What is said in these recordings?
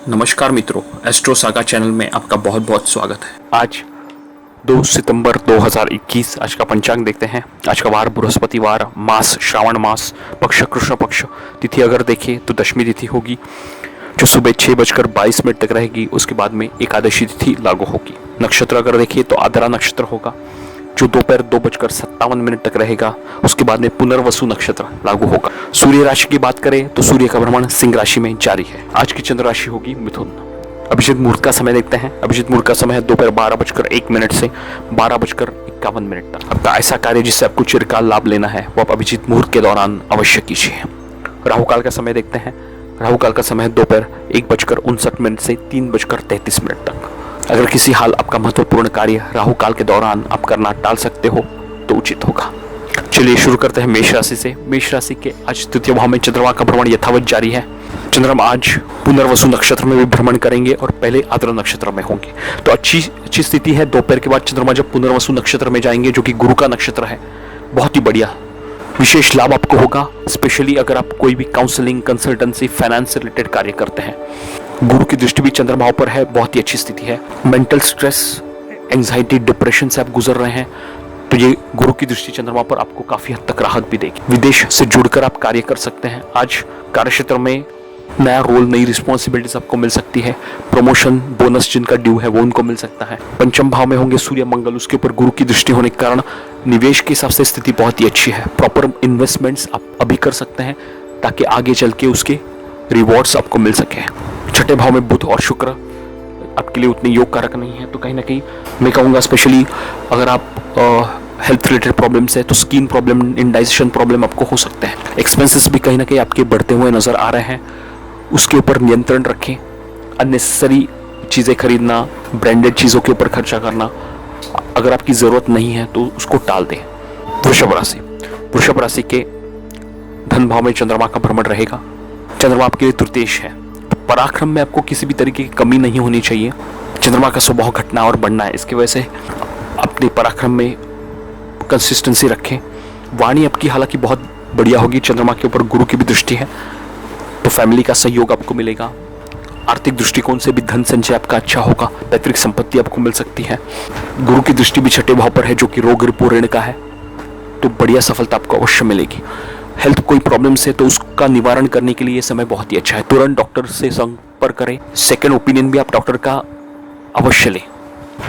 नमस्कार मित्रों, astro saga channel में आपका बहुत बहुत स्वागत है। आज 2 सितंबर 2021 आज का पंचांग देखते हैं। आज का वार बृहस्पतिवार, मास श्रावण मास, पक्ष कृष्ण पक्ष, तिथि अगर देखें तो दशमी तिथि होगी जो सुबह 6:22 तक रहेगी। उसके बाद में एकादशी तिथि लागू होगी। नक्षत्र अगर देखिए तो आद्रा नक्षत्र होगा जो दोपहर 2:57 तक रहेगा। उसके बाद में पुनर्वसु नक्षत्र लागू होगा। सूर्य राशि की बात करें तो सूर्य का भ्रमण सिंह राशि में जारी है। आज की चंद्र राशि होगी मिथुन। अभिजीत मुहूर्त का समय देखते हैं। अभिजीत मुहूर्त का समय है दोपहर 12:01 से 12:51 तक। आपका ऐसा कार्य जिससे आपको चिरकाल लाभ लेना है वो आप अभिजीत मुहूर्त के दौरान अवश्य कीजिए। राहु काल का समय देखते हैं। राहु काल का समय है दोपहर 1:59 से 3:33 तक। अगर किसी हाल आपका महत्वपूर्ण कार्य राहु काल के दौरान आप करना टाल सकते हो तो उचित होगा। चलिए शुरू करते हैं मेष राशि से। मेष राशि के आज तृतीय भाव में चंद्रमा का भ्रमण यथावत जारी है। चंद्रमा आज पुनर्वसु नक्षत्र में भी भ्रमण करेंगे और पहले आद्रा नक्षत्र में होंगे, तो अच्छी स्थिति है। दोपहर के बाद चंद्रमा जब पुनर्वसु नक्षत्र में जाएंगे जो कि गुरु का नक्षत्र है, बहुत ही बढ़िया विशेष लाभ आपको होगा। स्पेशली अगर आप कोई भी काउंसलिंग, कंसल्टेंसी, फाइनेंस से रिलेटेड कार्य करते हैं। गुरु की दृष्टि भी चंद्रमा पर है, बहुत ही अच्छी स्थिति है। मेंटल स्ट्रेस, एंजाइटी, डिप्रेशन से आप गुजर रहे हैं तो ये गुरु की दृष्टि चंद्रमा पर आपको काफी हद तक राहत भी देगी। विदेश से जुड़कर आप कार्य कर सकते हैं। आज कार्यक्षेत्र में नया रोल, नई रिस्पॉन्सिबिलिटीज आपको मिल सकती है। प्रमोशन, बोनस जिनका ड्यू है वो उनको मिल सकता है। पंचम भाव में होंगे सूर्य मंगल, उसके ऊपर गुरु की दृष्टि होने के कारण निवेश के हिसाब से स्थिति बहुत ही अच्छी है। प्रॉपर इन्वेस्टमेंट्स आप अभी कर सकते हैं ताकि आगे चल के उसके रिवॉर्ड्स आपको मिल सके। छठे भाव में बुध और शुक्र आपके लिए उतने योग कारक नहीं है, तो कहीं ना कहीं मैं कहूँगा स्पेशली अगर आप हेल्थ रिलेटेड प्रॉब्लम्स है तो स्किन प्रॉब्लम, इंडाइजेशन प्रॉब्लम आपको हो सकते हैं। एक्सपेंसेस भी कहीं ना कहीं आपके बढ़ते हुए नजर आ रहे हैं, उसके ऊपर नियंत्रण रखें। अननेसेसरी चीज़ें खरीदना, ब्रांडेड चीज़ों के ऊपर खर्चा करना, अगर आपकी ज़रूरत नहीं है तो उसको टाल दें। वृषभ राशि के धन भाव में चंद्रमा का भ्रमण रहेगा। चंद्रमा आपके लिए तृतीयेश है, तो पराक्रम में आपको किसी भी तरीके की कमी नहीं होनी चाहिए। चंद्रमा का स्वभाव घटना और बढ़ना है, इसकी वजह से अपने पराक्रम में कंसिस्टेंसी रखें। वाणी आपकी हालांकि बहुत बढ़िया होगी। चंद्रमा के ऊपर गुरु की भी दृष्टि है तो फैमिली का सहयोग आपको मिलेगा। आर्थिक दृष्टिकोण से भी धन संचय आपका अच्छा होगा। पैतृक संपत्ति आपको मिल सकती है। गुरु की दृष्टि भी छठे भाव पर है जो कि रोग रिपो ऋण का है, तो बढ़िया सफलता आपको अवश्य मिलेगी। हेल्थ कोई प्रॉब्लम्स है तो उसका निवारण करने के लिए ये समय बहुत ही अच्छा है। तुरंत डॉक्टर से संपर्क करें। सेकेंड ओपिनियन भी आप डॉक्टर का अवश्य लें।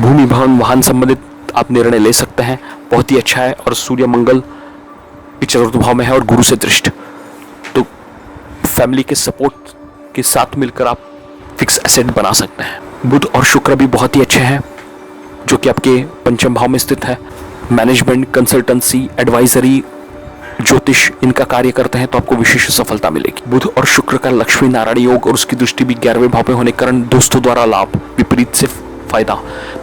भूमि, भवन, वाहन संबंधित आप निर्णय ले सकते हैं, बहुत ही अच्छा है। और सूर्य मंगल चतुर्थ भाव में है और गुरु से दृष्ट, तो फैमिली के सपोर्ट के साथ मिलकर आप फिक्स एसेट बना सकते हैं। बुध और शुक्र भी बहुत ही अच्छे हैं जो कि आपके पंचम भाव में स्थित है। मैनेजमेंट, कंसल्टेंसी, एडवाइजरी, ज्योतिष इनका कार्य करते हैं तो आपको विशेष सफलता मिलेगी। बुध और शुक्र का लक्ष्मी नारायण योग और उसकी दृष्टि भी 11वें भाव में होने के कारण दोस्तों द्वारा लाभ, विपरीत से फायदा,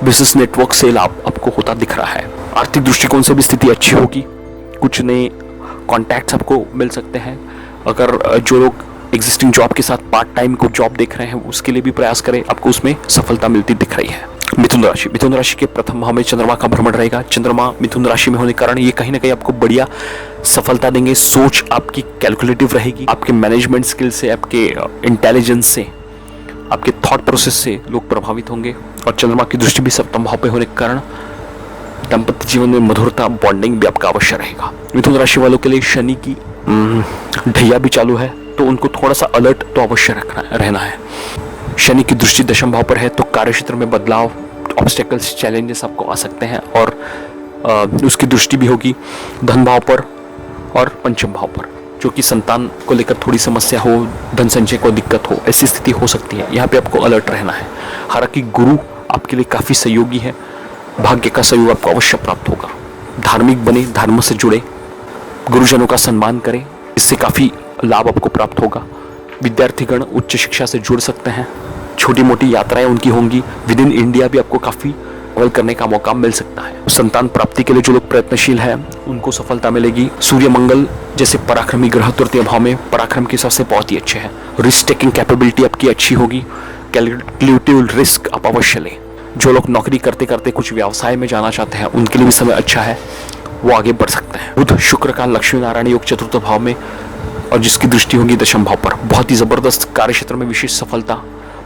बिजनेस नेटवर्क से लाभ आपको होता दिख रहा है। आर्थिक दृष्टिकोण से भी स्थिति अच्छी होगी। कुछ नए कॉन्टैक्ट्स आपको मिल सकते हैं। अगर जो लोग एग्जिस्टिंग जॉब के साथ पार्ट टाइम को जॉब देख रहे हैं उसके लिए भी प्रयास करें, आपको उसमें सफलता मिलती दिख रही है। मिथुन राशि के प्रथम भाव में चंद्रमा का भ्रमण रहेगा। चंद्रमा मिथुन राशि में होने के कारण ये कहीं ना कहीं आपको बढ़िया सफलता देंगे। सोच आपकी कैलकुलेटिव रहेगी। आपके मैनेजमेंट स्किल से, आपके इंटेलिजेंस से, आपके थॉट प्रोसेस से लोग प्रभावित होंगे। और चंद्रमा की दृष्टि भी सप्तम भाव पे होने के कारण दाम्पत्य जीवन में मधुरता, बॉन्डिंग भी आपका अवश्य रहेगा। मिथुन राशि वालों के लिए शनि की ढैया भी चालू है तो उनको थोड़ा सा अलर्ट तो अवश्य रहना है। शनि की दृष्टि दशम भाव पर है तो कार्यक्षेत्र में बदलाव, ऑब्स्टेकल्स, चैलेंजेस आपको आ सकते हैं। और उसकी दृष्टि भी होगी धन भाव पर और पंचम भाव पर, जो कि संतान को लेकर थोड़ी समस्या हो, धन संचय को दिक्कत हो, ऐसी स्थिति हो सकती है। यहाँ पे आपको अलर्ट रहना है। हालांकि गुरु आपके लिए काफ़ी सहयोगी है, भाग्य का सहयोग आपको अवश्य प्राप्त होगा। धार्मिक बने, धर्म से जुड़े, गुरुजनों का सम्मान करें, इससे काफ़ी लाभ आपको प्राप्त होगा। विद्यार्थीगण उच्च शिक्षा से जुड़ सकते हैं। छोटी मोटी यात्राएं उनकी होंगी। विद इन इंडिया भी आपको काफ़ी ट्रैवल करने का मौका मिल सकता है। संतान प्राप्ति के लिए जो लोग प्रयत्नशील हैं उनको सफलता मिलेगी। सूर्य मंगल जैसे पराक्रमी ग्रह तृतीय भाव में पराक्रम के हिसाब से बहुत ही अच्छे हैं। रिस्क टेकिंग कैपेबिलिटी आपकी अच्छी होगी। कैलकुलेटिव रिस्क आप अवश्य लें। जो लोग नौकरी करते करते कुछ व्यवसाय में जाना चाहते हैं उनके लिए भी समय अच्छा है, वो आगे बढ़ सकते हैं। बुध शुक्र का लक्ष्मी नारायण योग चतुर्थ भाव में और जिसकी दृष्टि होगी दशम भाव पर, बहुत ही जबरदस्त कार्यक्षेत्र में विशेष सफलता,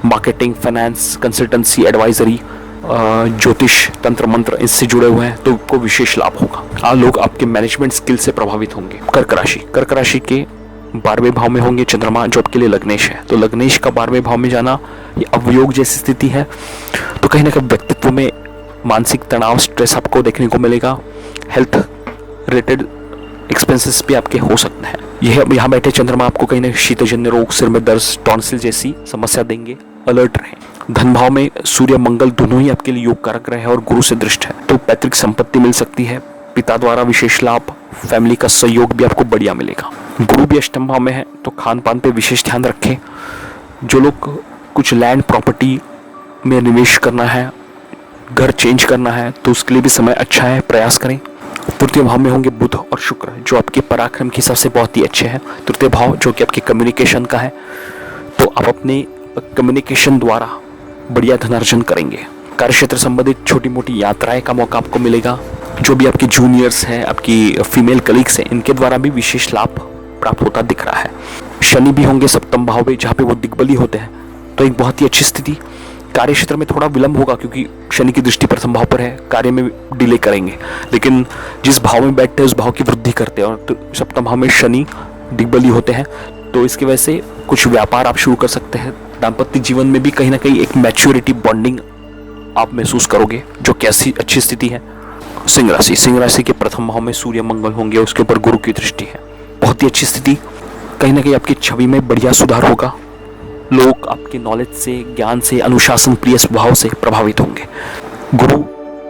मार्केटिंग, फाइनेंस, कंसल्टेंसी, एडवाइजरी, ज्योतिष, तंत्र मंत्र, इससे जुड़े हुए हैं तो आपको विशेष लाभ होगा। लोग आपके मैनेजमेंट स्किल से प्रभावित होंगे। कर्क राशि के 12वें भाव में होंगे चंद्रमा, जो आपके लिए लग्नेश है। तो लग्नेश का 12वें भाव में जाना ये अवयोग जैसी स्थिति है। तो कहीं ना कहीं व्यक्तित्व में मानसिक तनाव, स्ट्रेस आपको देखने को मिलेगा। हेल्थ रिलेटेड एक्सपेंसेस भी आपके हो सकते हैं। यह यहाँ बैठे चंद्रमा आपको कहीं ना शीतजन्य रोग, सिर में दर्द, टॉन्सिल जैसी समस्या देंगे। अलर्ट रहें। धन भाव में सूर्य मंगल दोनों ही आपके लिए योग कारक रहे हैं और गुरु से दृष्ट है, तो पैतृक संपत्ति मिल सकती है। पिता द्वारा विशेष लाभ, फैमिली का सहयोग भी आपको बढ़िया मिलेगा। गुरु भी अष्टम भाव में है, तो खान पान पे विशेष ध्यान रखें। जो लोग कुछ लैंड प्रॉपर्टी में निवेश करना है, घर चेंज करना है, तो उसके लिए भी समय अच्छा है, प्रयास करें। तृतीय भाव में होंगे बुध और शुक्र, जो आपके पराक्रम के हिसाब से बहुत ही अच्छे हैं। तृतीय भाव जो कि आपके कम्युनिकेशन का है, तो आप अपने कम्युनिकेशन द्वारा बढ़िया धनार्जन करेंगे। कार्यक्षेत्र संबंधित छोटी मोटी यात्राएं का मौका आपको मिलेगा। जो भी आपके जूनियर्स हैं, आपकी फीमेल कलीग्स हैं, इनके द्वारा भी विशेष लाभ प्राप्त होता दिख रहा है। शनि भी होंगे सप्तम भाव में, जहाँ पे वो दिग्बली होते हैं, तो एक बहुत ही अच्छी स्थिति। कार्य क्षेत्र में थोड़ा विलंब होगा क्योंकि शनि की दृष्टि प्रथम भाव पर है, कार्य में डिले करेंगे, लेकिन जिस भाव में बैठते हैं उस भाव की वृद्धि करते हैं। और तो सप्तम भाव में शनि दिग्बली होते हैं, तो इसकी वजह से कुछ व्यापार आप शुरू कर सकते हैं। दाम्पत्य जीवन में भी कहीं ना कहीं एक मैच्योरिटी बॉन्डिंग आप महसूस करोगे, जो कैसी अच्छी स्थिति है। सिंह राशि के प्रथम भाव में सूर्य मंगल होंगे, उसके ऊपर गुरु की दृष्टि है, बहुत ही अच्छी स्थिति। कहीं ना कहीं आपकी छवि में बढ़िया सुधार होगा। लोग आपके नॉलेज से, ज्ञान से, अनुशासन प्रिय स्वभाव से प्रभावित होंगे। गुरु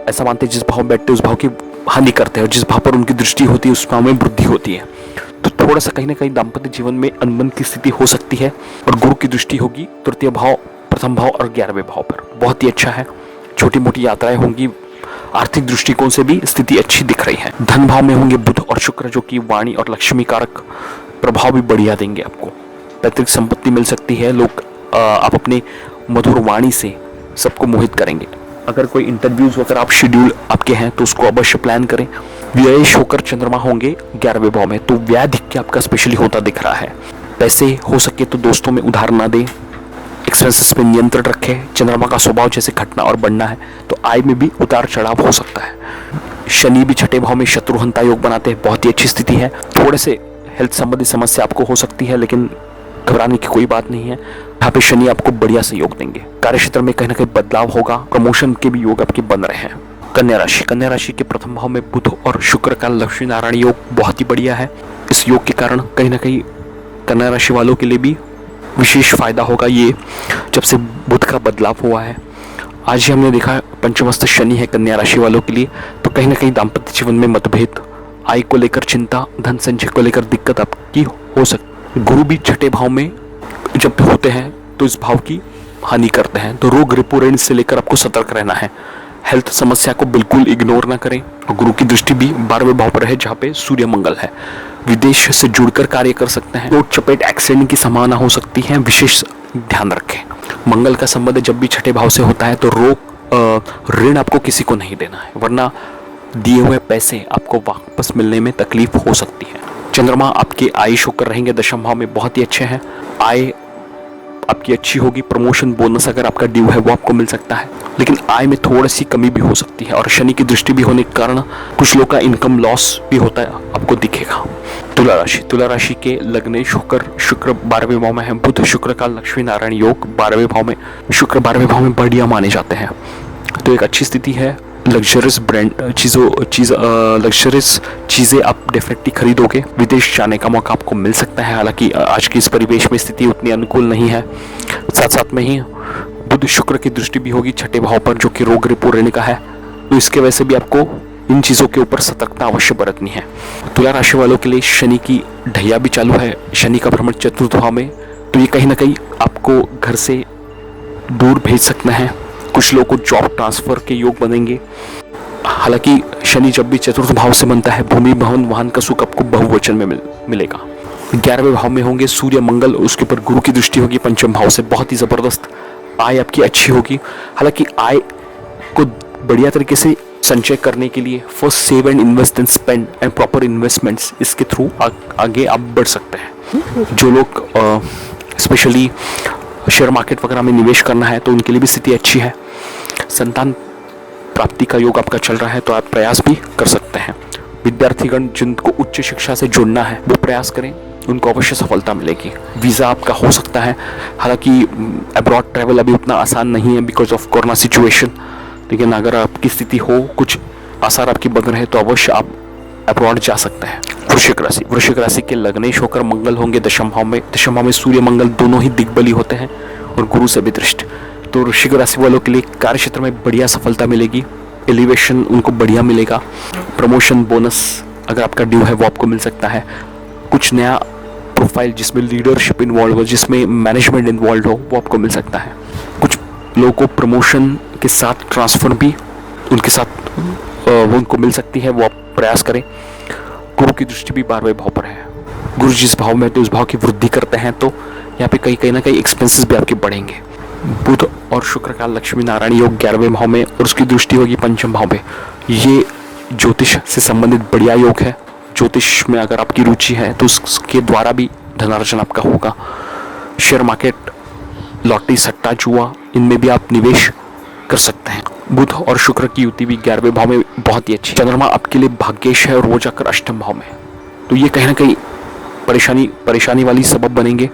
ऐसा मानते हैं जिस भाव में बैठते हैं उस भाव की हानि करते हैं, और जिस भाव पर उनकी दृष्टि होती है उस भाव में वृद्धि होती है। तो थोड़ा सा कहीं ना कहीं दाम्पत्य जीवन में अनबन की स्थिति हो सकती है, और गुरु की दृष्टि होगी तृतीय भाव, प्रथम भाव और 11वें भाव पर, बहुत ही अच्छा है। छोटी मोटी यात्राएं होंगी। आर्थिक दृष्टिकोण से भी स्थिति अच्छी दिख रही है। धन भाव में होंगे बुध और शुक्र, जो कि वाणी और लक्ष्मी कारक प्रभाव भी बढ़िया देंगे आपको। पैतृक संपत्ति मिल सकती है। लोग आप अपने मधुर वाणी से सबको मोहित करेंगे। अगर कोई इंटरव्यूज वगैरह आप शेड्यूल आपके हैं तो उसको अवश्य प्लान करें। व्यय होकर चंद्रमा होंगे 11वें भाव में, तो व्यय अधिक आपका स्पेशली होता दिख रहा है। पैसे हो सके तो दोस्तों में उधार ना दें। एक्सपेंसेस पे नियंत्रण रखें। चंद्रमा का स्वभाव जैसे घटना और बढ़ना है, तो आय में भी उतार चढ़ाव हो सकता है। शनि भी छठे भाव में शत्रुहंता योग बनाते हैं, बहुत ही अच्छी स्थिति है। थोड़े से हेल्थ संबंधी समस्या आपको हो सकती है, लेकिन घबराने की कोई बात नहीं है। यहाँ पे शनि आपको बढ़िया सहयोग देंगे। कार्यक्षेत्र में कहीं ना कहीं बदलाव होगा। प्रमोशन के भी योग आपके बन रहे हैं। कन्या राशि के प्रथम भाव में बुध और शुक्र का लक्ष्मी नारायण योग बहुत ही बढ़िया है। इस योग के कारण कहीं ना कहीं कन्या राशि वालों के लिए भी विशेष फायदा होगा। ये जब से बुध का बदलाव हुआ है, आज ही हमने देखा पंचमस्त शनि है कन्या राशि वालों के लिए, तो कहीं ना कहीं दाम्पत्य जीवन में मतभेद, आय को लेकर चिंता, धन संचय को लेकर दिक्कत आपकी हो सकती है। गुरु भी छठे भाव में जब होते हैं तो इस भाव की हानि करते हैं, तो रोग रिपो ऋण से लेकर आपको सतर्क रहना है। हेल्थ समस्या को बिल्कुल इग्नोर ना करें। और गुरु की दृष्टि भी 12वें भाव पर है, जहाँ पे सूर्य मंगल है। विदेश से जुड़कर कार्य कर सकते हैं। चोट चपेट एक्सीडेंट की संभावना हो सकती है, विशेष ध्यान रखें। मंगल का संबंध जब भी छठे भाव से होता है तो ऋण आपको किसी को नहीं देना है, वरना दिए हुए पैसे आपको वापस मिलने में तकलीफ हो सकती है। चंद्रमा आपके आयुष होकर रहेंगे दशम भाव में, बहुत ही अच्छे हैं। आय आपकी अच्छी होगी। प्रमोशन बोनस अगर आपका ड्यू है वो आपको मिल सकता है, लेकिन आय में थोड़ी सी कमी भी हो सकती है। और शनि की दृष्टि भी होने के कारण कुछ लोग का इनकम लॉस भी होता है, आपको दिखेगा। तुला राशि के लग्नेश होकर शुक्र 12वें भाव में है। बुध शुक्र का लक्ष्मी नारायण योग 12वें भाव में, शुक्र 12वें भाव में बढ़िया माने जाते हैं, तो एक अच्छी स्थिति है। लग्जरियस ब्रांड लग्जरियस चीज़ें आप डेफिनेटली खरीदोगे। विदेश जाने का मौका आपको मिल सकता है, हालांकि आज के इस परिवेश में स्थिति उतनी अनुकूल नहीं है। साथ साथ में ही बुध शुक्र की दृष्टि भी होगी छठे भाव पर, जो कि रोग रिपो ऋण का है, तो इसके वजह से भी आपको इन चीज़ों के ऊपर सतर्कता अवश्य बरतनी है। तुला राशि वालों के लिए शनि की ढैया भी चालू है। शनि का भ्रमण चतुर्थ भाव में, तो ये कहीं ना कहीं आपको घर से दूर भेज सकते हैं। कुछ लोगों को जॉब ट्रांसफर के योग बनेंगे। हालांकि शनि जब भी चतुर्थ भाव से बनता है, भूमि भवन वाहन का सुख आपको बहुवचन में मिलेगा। 11वें भाव में होंगे सूर्य मंगल, उसके ऊपर गुरु की दृष्टि होगी पंचम भाव से, बहुत ही जबरदस्त। आय आपकी अच्छी होगी। हालांकि आय को बढ़िया तरीके से संचय करने के लिए first save and invest and spend and proper investments, इसके थ्रू आगे आप बढ़ सकते हैं। जो लोग स्पेशली शेयर मार्केट वगैरह में निवेश करना है तो उनके लिए भी स्थिति अच्छी है। संतान प्राप्ति का योग आपका चल रहा है तो आप प्रयास भी कर सकते हैं। विद्यार्थीगण जिनको उच्च शिक्षा से जुड़ना है वो प्रयास करें, उनको अवश्य सफलता मिलेगी। वीज़ा आपका हो सकता है, हालांकि अब्रॉड ट्रैवल अभी उतना आसान नहीं है बिकॉज ऑफ कोरोना सिचुएशन, लेकिन अगर आपकी स्थिति हो, कुछ आसार आपकी बन रहे तो अवश्य आप अब्रॉड जा सकते हैं। वृश्चिक राशि के लग्नेश होकर मंगल होंगे दशम भाव में। दशम भाव में सूर्य मंगल दोनों ही दिग्बली होते हैं और गुरु से भी दृष्ट, तो वृश्चिक राशि वालों के लिए कार्य क्षेत्र में बढ़िया सफलता मिलेगी, एलिवेशन उनको बढ़िया मिलेगा, प्रमोशन बोनस अगर आपका ड्यू है वो आपको मिल सकता है। कुछ नया प्रोफाइल जिसमें लीडरशिप इन्वॉल्व हो, जिसमें मैनेजमेंट इन्वॉल्व हो, वो आपको मिल सकता है। कुछ लोगों को प्रमोशन के साथ ट्रांसफर भी उनके साथ वो उनको मिल सकती है, वो आप प्रयास करें। गुरु की दृष्टि भी 12वें भाव पर है। गुरु जिस भाव में तो उस भाव की वृद्धि करते हैं तो यहाँ पे कहीं ना कहीं एक्सपेंसेस भी आपके बढ़ेंगे। बुध और शुक्र का लक्ष्मी नारायण योग 11वें भाव में और उसकी दृष्टि होगी पंचम भाव में। ये ज्योतिष से संबंधित बढ़िया योग है। ज्योतिष में अगर आपकी रुचि है तो उसके द्वारा भी धनार्जन आपका होगा। शेयर मार्केट, लॉटरी, सट्टा, जुआ, इनमें भी आप निवेश कर सकते हैं। बुध और शुक्र की युति भी 11वें भाव में बहुत ही अच्छी। चंद्रमा आपके लिए भाग्येश है और वो जाकर अष्टम भाव में, तो ये कहीं ना कहीं परेशानी वाली सबब बनेंगे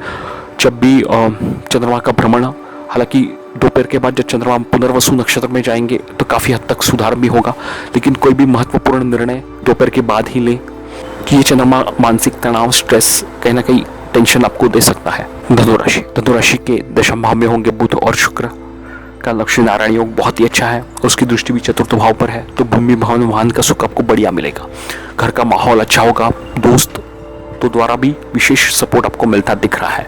जब भी चंद्रमा का भ्रमण। हालांकि दोपहर के बाद जब चंद्रमा पुनर्वसु नक्षत्र में जाएंगे तो काफ़ी हद तक सुधार भी होगा, लेकिन कोई भी महत्वपूर्ण निर्णय दोपहर के बाद ही लें कि ये चंद्रमा मानसिक तनाव, स्ट्रेस, कहीं ना कहीं टेंशन आपको दे सकता है। धनुराशि के दशम भाव में होंगे बुध और शुक्र का लक्ष्मी नारायण योग बहुत ही अच्छा है और उसकी दृष्टि भी चतुर्थ भाव पर है, तो भूमि भवन वाहन का सुख आपको बढ़िया मिलेगा। घर का माहौल अच्छा होगा, दोस्त तो द्वारा भी विशेष सपोर्ट आपको मिलता दिख रहा है।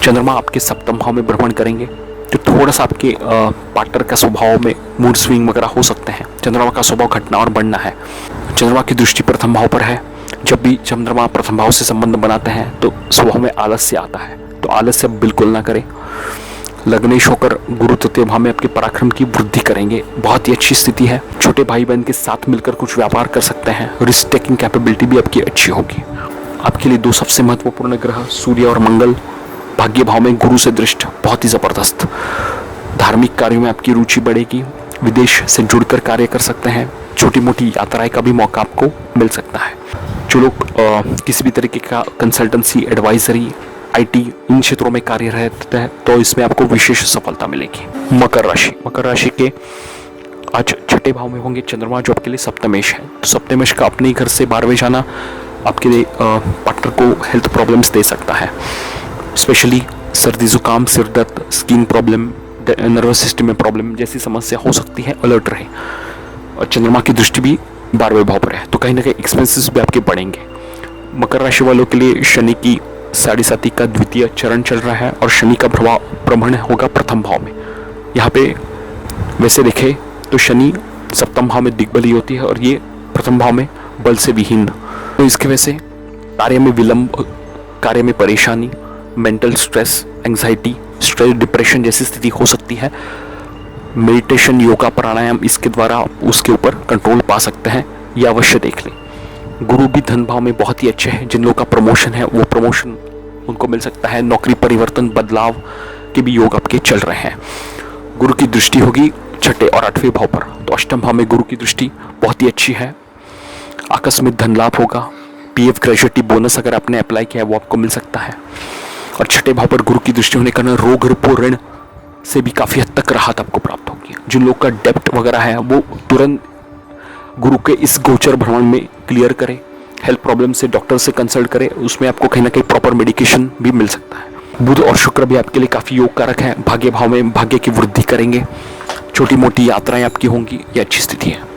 चंद्रमा आपके सप्तम भाव में भ्रमण करेंगे तो थोड़ा सा आपके पार्टनर का स्वभाव में मूड स्विंग वगैरह हो सकते हैं। चंद्रमा का स्वभाव घटना और बढ़ना है। चंद्रमा की दृष्टि प्रथम भाव पर है। जब भी चंद्रमा प्रथम भाव से संबंध बनाते हैं तो स्वभाव में आलस्य आता है, तो आलस्य बिल्कुल ना करें। लग्नेश होकर गुरु तृतीय भाव में आपके पराक्रम की वृद्धि करेंगे, बहुत ही अच्छी स्थिति है। छोटे भाई बहन के साथ मिलकर कुछ व्यापार कर सकते हैं। रिस्क टेकिंग कैपेबिलिटी भी आपकी अच्छी होगी। आपके लिए दो सबसे महत्वपूर्ण ग्रह सूर्य और मंगल भाग्य भाव में गुरु से दृष्ट, बहुत ही जबरदस्त। धार्मिक कार्यों में आपकी रुचि बढ़ेगी। विदेश से जुड़कर कार्य कर सकते हैं। छोटी मोटी यात्राएं का भी मौका आपको मिल सकता है। जो लोग किसी भी तरीके का कंसल्टेंसी, एडवाइजरी, आईटी, इन क्षेत्रों में कार्यरत है तो इसमें आपको विशेष सफलता मिलेगी। मकर राशि के आज छठे भाव में होंगे चंद्रमा, जो आपके लिए सप्तमेश है। तो सप्तमेश का अपने घर से 12वें जाना आपके लिए पार्टनर को हेल्थ प्रॉब्लम्स दे सकता है, स्पेशली सर्दी जुकाम, सिर दर्द, स्किन प्रॉब्लम, नर्वस सिस्टम में प्रॉब्लम जैसी समस्या हो सकती है। अलर्ट रहे। और चंद्रमा की दृष्टि भी 12वें भाव पर है, तो कहीं ना कहीं एक्सपेंसेस भी आपके बढ़ेंगे। मकर राशि वालों के लिए शनि की 7.5 का द्वितीय चरण चल रहा है और शनि का भ्रमण होगा प्रथम भाव में। यहाँ पे वैसे देखें तो शनि सप्तम भाव में दिग्बली होती है और ये प्रथम भाव में बल से विहीन, तो इसकी वजह से कार्य में विलंब, कार्य में परेशानी, mental stress, anxiety, stress, depression जैसी स्थिति हो सकती है। मेडिटेशन, योगा, प्राणायाम, इसके द्वारा उसके ऊपर कंट्रोल पा सकते हैं, ये अवश्य देख लें। गुरु भी धन भाव में बहुत ही अच्छे हैं। जिन लोगों का प्रमोशन है वो प्रमोशन उनको मिल सकता है। नौकरी परिवर्तन, बदलाव के भी योग आपके चल रहे हैं। गुरु की दृष्टि होगी छठे और 8वें भाव पर, तो अष्टम भाव में गुरु की दृष्टि बहुत ही अच्छी है। आकस्मिक धन लाभ होगा। पीएफ ग्रेजुएटी बोनस अगर आपने अप्लाई किया है वो आपको मिल सकता है। और छठे भाव पर गुरु की दृष्टि होने के कारण रोग, रिपो, ऋण से भी काफ़ी हद तक राहत आपको प्राप्त होगी। जिन लोग का डेप्ट वगैरह है वो तुरंत गुरु के इस गोचर भ्रमण में क्लियर करें। हेल्थ प्रॉब्लम से डॉक्टर से कंसल्ट करें, उसमें आपको कहीं ना कहीं प्रॉपर मेडिकेशन भी मिल सकता है। बुध और शुक्र भी आपके लिए काफ़ी योग कारक है। भाग्य भाव में भाग्य की वृद्धि करेंगे। छोटी मोटी यात्राएं आपकी होंगी, ये अच्छी स्थिति है।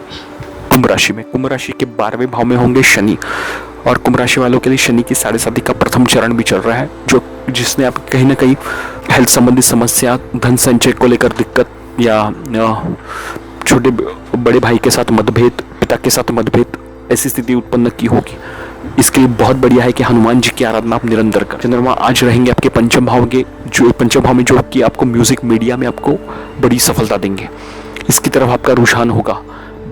कुंभ राशि के 12वें भाव में होंगे शनि, और कुंभ राशि वालों के लिए शनि की 7.5 का प्रथम चरण भी चल रहा है, जिसने आप कहीं ना कहीं हेल्थ संबंधी समस्या, धन संचय को लेकर दिक्कत या छोटे बड़े भाई के साथ मतभेद, पिता के साथ मतभेद, ऐसी स्थिति उत्पन्न की होगी। इसके लिए बहुत बढ़िया है कि हनुमान जी की आराधना आप निरंतर करें। चंद्रमा आज रहेंगे आपके पंचम भाव में जो कि आपको म्यूजिक, मीडिया में आपको बड़ी सफलता देंगे। इसकी तरफ आपका रुझान होगा।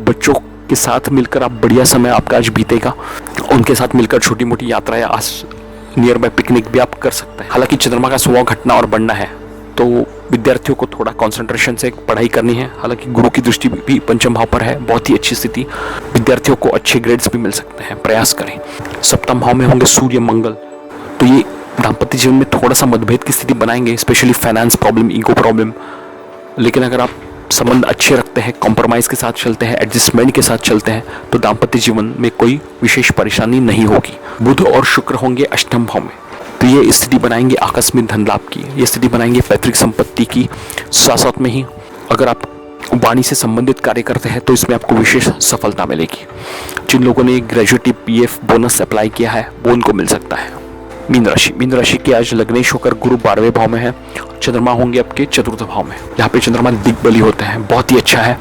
बच्चों के साथ मिलकर आप बढ़िया समय आपका आज बीतेगा। उनके साथ मिलकर छोटी मोटी यात्राएं, नियर बाय पिकनिक भी आप कर सकते हैं। हालांकि चंद्रमा का स्वभाव घटना और बढ़ना है, तो विद्यार्थियों को थोड़ा कंसंट्रेशन से पढ़ाई करनी है। हालांकि गुरु की दृष्टि भी पंचम भाव पर है, बहुत ही अच्छी स्थिति, विद्यार्थियों को अच्छे ग्रेड्स भी मिल सकते हैं, प्रयास करें। सप्तम भाव में होंगे सूर्य मंगल, तो ये दाम्पत्य जीवन में थोड़ा सा मतभेद की स्थिति बनाएंगे, specially finance problem, ego problem. लेकिन अगर आप संबंध अच्छे रखते हैं, कॉम्प्रोमाइज़ के साथ चलते हैं, एडजस्टमेंट के साथ चलते हैं, तो दाम्पत्य जीवन में कोई विशेष परेशानी नहीं होगी। बुध और शुक्र होंगे अष्टम भाव में, तो ये स्थिति बनाएंगे आकस्मिक धन लाभ की, ये स्थिति बनाएंगे पैतृक संपत्ति की। साथ साथ में ही अगर आप वाणी से संबंधित कार्य करते हैं तो इसमें आपको विशेष सफलता मिलेगी। जिन लोगों ने ग्रेजुएटी पीएफ बोनस अप्लाई किया है वो उनको मिल सकता है। मीन राशि की आज लग्नेश होकर गुरु 12वें भाव में है, चंद्रमा होंगे आपके चतुर्थ भाव में, यहाँ पे चंद्रमा दिग्बली होते हैं, बहुत ही अच्छा है।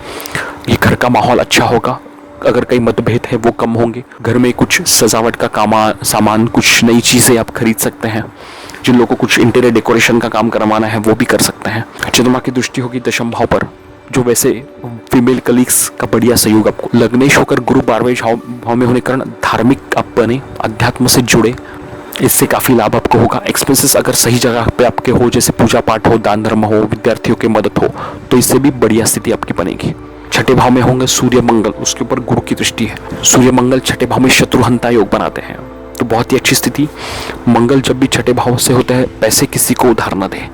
ये घर का माहौल अच्छा होगा, अगर कई मतभेद है वो कम होंगे। घर में कुछ सजावट का सामान, कुछ नई चीज़ें आप खरीद सकते हैं। जिन लोगों को कुछ इंटीरियर डेकोरेशन का काम करवाना है वो भी कर सकते हैं। चंद्रमा की दृष्टि होगी दशम भाव पर, जो वैसे फीमेल कलीग्स का बढ़िया सहयोग आपको। लग्नेश होकर गुरु 12वें भाव में होने कारण धार्मिक आप बने, अध्यात्म से जुड़े, इससे काफ़ी लाभ आपको होगा। एक्सपेंसेस अगर सही जगह पे आपके हो, जैसे पूजा पाठ हो, दान धर्म हो, विद्यार्थियों की मदद हो, तो इससे भी बढ़िया स्थिति आपकी बनेगी। छठे भाव में होंगे सूर्य मंगल, उसके ऊपर गुरु की दृष्टि है। सूर्य मंगल छठे भाव में शत्रुहंता योग बनाते हैं, तो बहुत ही अच्छी स्थिति। मंगल जब भी छठे भाव से होता है, पैसे किसी को उधार न दे।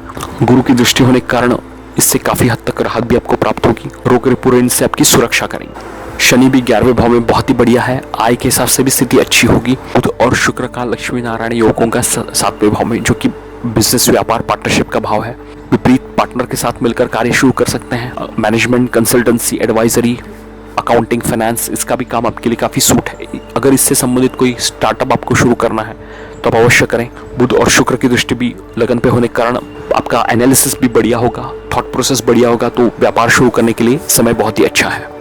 गुरु की दृष्टि होने के कारण इससे काफ़ी हद तक राहत भी आपको प्राप्त होगी। रोग पूरे इनसे आपकी सुरक्षा करेंगे। शनि भी 11वें भाव में बहुत ही बढ़िया है, आय के हिसाब से भी स्थिति अच्छी होगी। बुध और शुक्र का लक्ष्मी नारायण योगों का 7वें भाव में, जो कि बिजनेस व्यापार पार्टनरशिप का भाव है। विपरीत पार्टनर के साथ मिलकर कार्य शुरू कर सकते हैं। Management, consultancy, advisory, accounting, finance, इसका भी काम आपके लिए काफ़ी सूट है। अगर इससे संबंधित कोई स्टार्टअप आपको शुरू करना है तो आप अवश्य करें। बुध और शुक्र की दृष्टि भी लगन पे होने के कारण आपका एनालिसिस भी बढ़िया होगा, थॉट प्रोसेस बढ़िया होगा, तो व्यापार शुरू करने के लिए समय बहुत ही अच्छा है।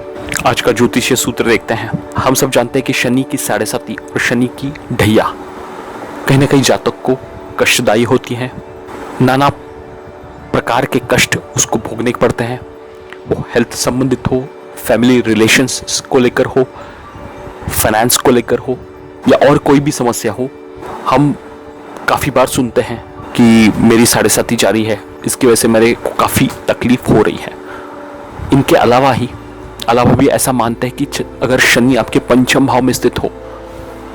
आज का ज्योतिषीय सूत्र देखते हैं। हम सब जानते हैं कि शनि की 7.5 और शनि की ढैया कहीं ना कहीं जातक को कष्टदायी होती है। नाना प्रकार के कष्ट उसको भोगने पड़ते हैं, वो हेल्थ संबंधित हो, फैमिली रिलेशंस को लेकर हो, फाइनेंस को लेकर हो, या और कोई भी समस्या हो। हम काफ़ी बार सुनते हैं कि मेरी 7.5 जारी है, इसकी वजह से मेरे को काफ़ी तकलीफ हो रही है। इनके अलावा भी ऐसा मानते हैं कि अगर शनि आपके पंचम भाव में स्थित हो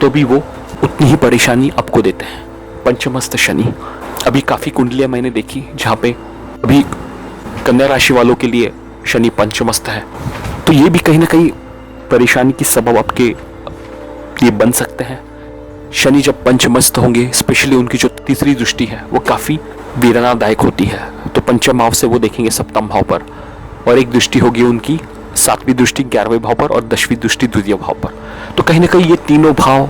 तो भी वो उतनी ही परेशानी आपको देते हैं। पंचमस्त शनि, अभी काफ़ी कुंडलियाँ मैंने देखी जहाँ पे अभी कन्या राशि वालों के लिए शनि पंचमस्त है, तो ये भी कहीं ना कहीं परेशानी की सबब आपके लिए बन सकते हैं। शनि जब पंचमस्त होंगे, स्पेशली उनकी जो तीसरी दृष्टि है वो काफ़ी वीरनादायक होती है। तो पंचम भाव से वो देखेंगे सप्तम भाव पर, और एक दृष्टि होगी उनकी 7वीं दृष्टि 11वें भाव पर और 10वीं दृष्टि द्वितीय भाव पर। तो कहीं ना कहीं ये तीनों भाव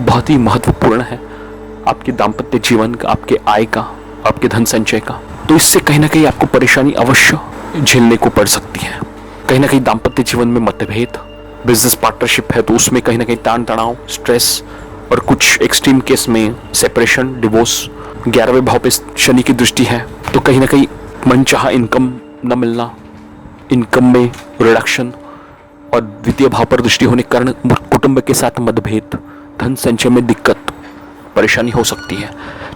बहुत ही महत्वपूर्ण है आपके दाम्पत्य जीवन का, आपके आय का, आपके धन संचय का। तो इससे कहीं ना कहीं आपको परेशानी अवश्य झेलने को पड़ सकती है। कहीं ना कहीं दाम्पत्य जीवन में मतभेद, बिजनेस पार्टनरशिप है तो उसमें कहीं ना कहीं तान तनाव, स्ट्रेस, और कुछ एक्सट्रीम केस में सेपरेशन, डिवोर्स। 11वें भाव पे शनि की दृष्टि है तो कहीं ना कहीं मनचाहा इनकम न मिलना, इनकम में रिडक्शन, और द्वितीय भाव पर दृष्टि होने के कारण कुटुंब के साथ मतभेद, धन संचय में दिक्कत, परेशानी हो सकती है।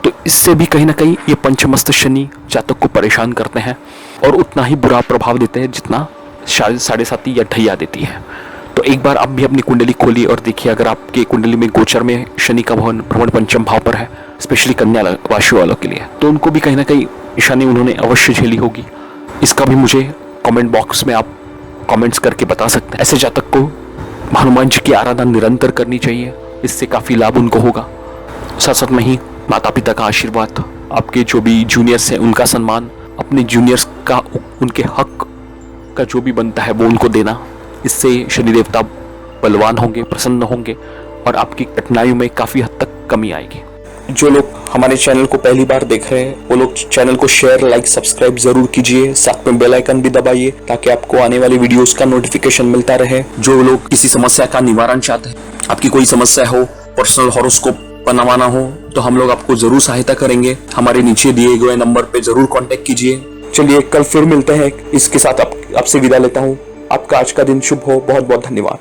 तो इससे भी कहीं ना कहीं ये पंचमस्त शनि जातक को परेशान करते हैं और उतना ही बुरा प्रभाव देते हैं जितना 7.5 या ढैया देती है। तो एक बार आप भी अपनी कुंडली खोलिए और देखिए, अगर आपके कुंडली में गोचर में शनि का भ्रमण पंचम भाव पर है, स्पेशली कन्या राशि वालों के लिए, तो उनको भी कहीं ना कहीं ईशानी उन्होंने अवश्य झेली होगी। इसका भी मुझे कमेंट बॉक्स में आप कमेंट्स करके बता सकते हैं। ऐसे जातक को हनुमान जी की आराधना निरंतर करनी चाहिए, इससे काफ़ी लाभ उनको होगा। साथ साथ में ही माता पिता का आशीर्वाद, आपके जो भी जूनियर्स हैं उनका सम्मान, अपने जूनियर्स का उनके हक का जो भी बनता है वो उनको देना, इससे शनि देवता बलवान होंगे, प्रसन्न होंगे और आपकी कठिनाइयों में काफ़ी हद तक कमी आएगी। जो लोग हमारे चैनल को पहली बार देख रहे हैं वो लोग चैनल को शेयर, लाइक, सब्सक्राइब जरूर कीजिए। साथ में बेल आइकन भी दबाइए ताकि आपको आने वाली वीडियोस का नोटिफिकेशन मिलता रहे। जो लोग किसी समस्या का निवारण चाहते हैं, आपकी कोई समस्या हो, पर्सनल हॉरोस्कोप बनवाना हो, तो हम लोग आपको जरूर सहायता करेंगे। हमारे नीचे दिए गए नंबर पे जरूर कॉन्टेक्ट कीजिए। चलिए कल फिर मिलते हैं। इसके साथ आपसे विदा लेता हूँ। आपका आज का दिन शुभ हो। बहुत बहुत धन्यवाद।